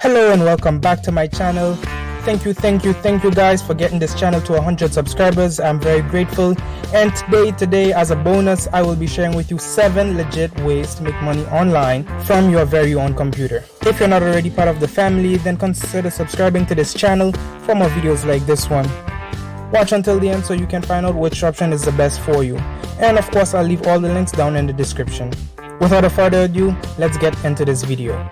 Hello and welcome back to my channel. Thank you guys for getting this channel to 100 subscribers. I'm very grateful. And today as a bonus, I will be sharing with you 7 legit ways to make money online from your very own computer. If you're not already part of the family, then consider subscribing to this channel for more videos like this one. Watch until the end so you can find out which option is the best for you. And of course, I'll leave all the links down in the description. Without further ado, let's get into this video.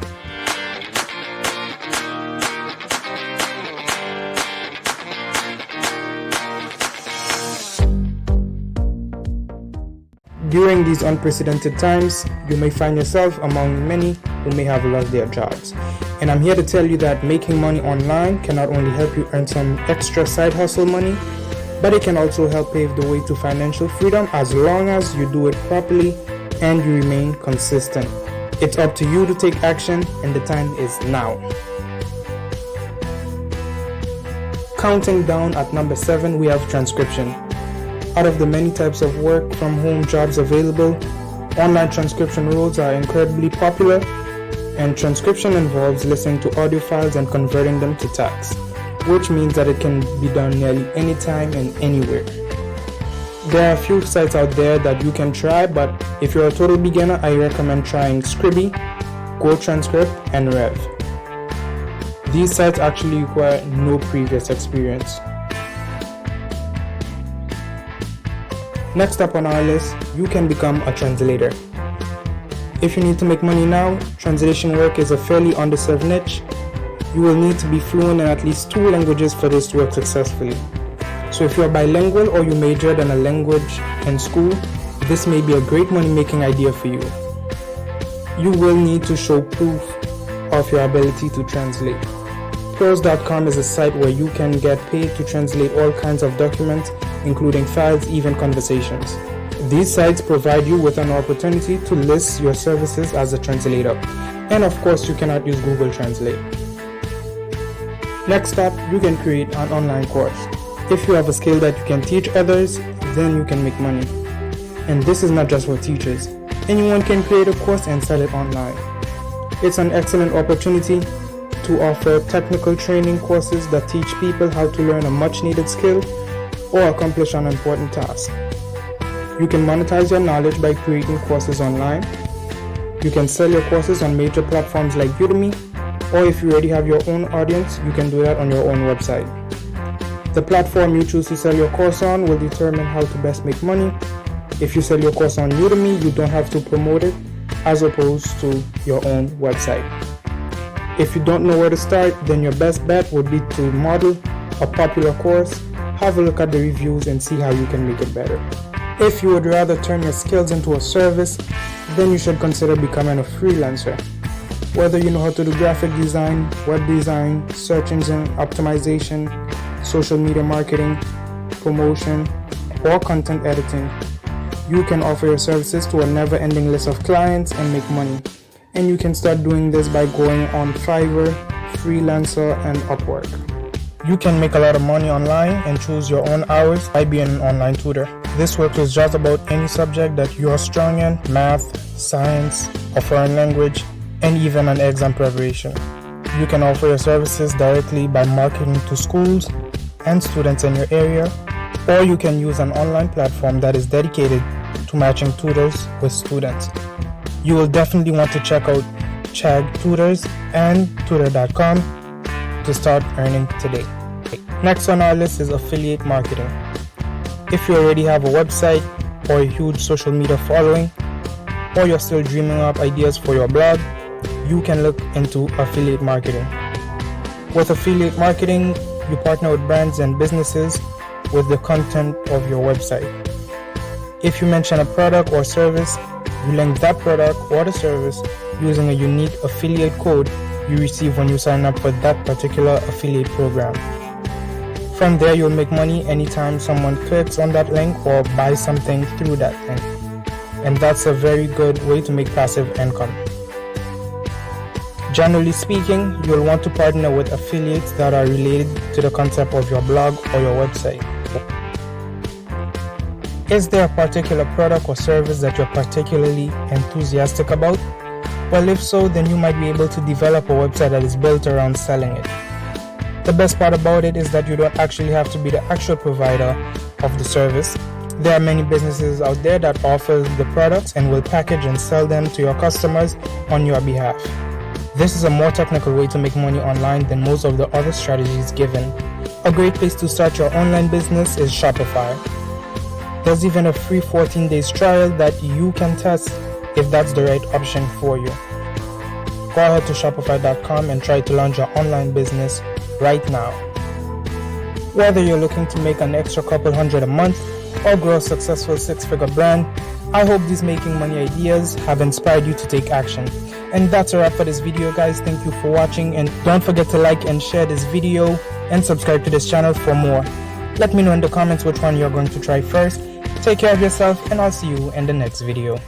During these unprecedented times, you may find yourself among many who may have lost their jobs. And I'm here to tell you that making money online can not only help you earn some extra side hustle money, but it can also help pave the way to financial freedom as long as you do it properly and you remain consistent. It's up to you to take action, and the time is now. Counting down at number 7, we have transcription. Out of the many types of work from home jobs available, online transcription roles are incredibly popular, and transcription involves listening to audio files and converting them to text, which means that it can be done nearly anytime and anywhere. There are a few sites out there that you can try, but if you're a total beginner, I recommend trying Scribby, GoTranscript, and Rev. These sites actually require no previous experience. Next up on our list, you can become a translator. If you need to make money now, translation work is a fairly underserved niche. You will need to be fluent in at least 2 languages for this to work successfully. So if you're bilingual or you majored in a language in school, this may be a great money-making idea for you. You will need to show proof of your ability to translate. Pros.com is a site where you can get paid to translate all kinds of documents, including files, even conversations. These sites provide you with an opportunity to list your services as a translator. And of course, you cannot use Google Translate. Next up, you can create an online course. If you have a skill that you can teach others, then you can make money. And this is not just for teachers. Anyone can create a course and sell it online. It's an excellent opportunity to offer technical training courses that teach people how to learn a much needed skill or accomplish an important task. You can monetize your knowledge by creating courses online. You can sell your courses on major platforms like Udemy, or if you already have your own audience, you can do that on your own website. The platform you choose to sell your course on will determine how to best make money. If you sell your course on Udemy, you don't have to promote it, as opposed to your own website. If you don't know where to start, then your best bet would be to model a popular course, have a look at the reviews, and see how you can make it better. If you would rather turn your skills into a service, then you should consider becoming a freelancer. Whether you know how to do graphic design, web design, search engine optimization, social media marketing, promotion, or content editing, you can offer your services to a never-ending list of clients and make money. And you can start doing this by going on Fiverr, Freelancer, and Upwork. You can make a lot of money online and choose your own hours by being an online tutor. This works with just about any subject that you are strong in: math, science, a foreign language, and even an exam preparation. You can offer your services directly by marketing to schools and students in your area, or you can use an online platform that is dedicated to matching tutors with students. You will definitely want to check out Chag Tutors and Tutor.com to start earning today. Next on our list is affiliate marketing. If you already have a website or a huge social media following, or you're still dreaming up ideas for your blog, you can look into affiliate marketing. With affiliate marketing, you partner with brands and businesses with the content of your website. If you mention a product or service, you link that product or the service using a unique affiliate code you receive when you sign up for that particular affiliate program. From there, you'll make money anytime someone clicks on that link or buys something through that link. And that's a very good way to make passive income. Generally speaking, you'll want to partner with affiliates that are related to the concept of your blog or your website. Is there a particular product or service that you're particularly enthusiastic about? Well, if so, then you might be able to develop a website that is built around selling it. The best part about it is that you don't actually have to be the actual provider of the service. There are many businesses out there that offer the products and will package and sell them to your customers on your behalf. This is a more technical way to make money online than most of the other strategies given. A great place to start your online business is Shopify. There's even a free 14 days trial that you can test if that's the right option for you. Go ahead to shopify.com and try to launch your online business right now. Whether you're looking to make an extra couple hundred a month or grow a successful six-figure brand, I hope these making money ideas have inspired you to take action. And that's a wrap for this video, guys. Thank you for watching, and don't forget to like and share this video and subscribe to this channel for more. Let me know in the comments which one you're going to try first. Take care of yourself, and I'll see you in the next video.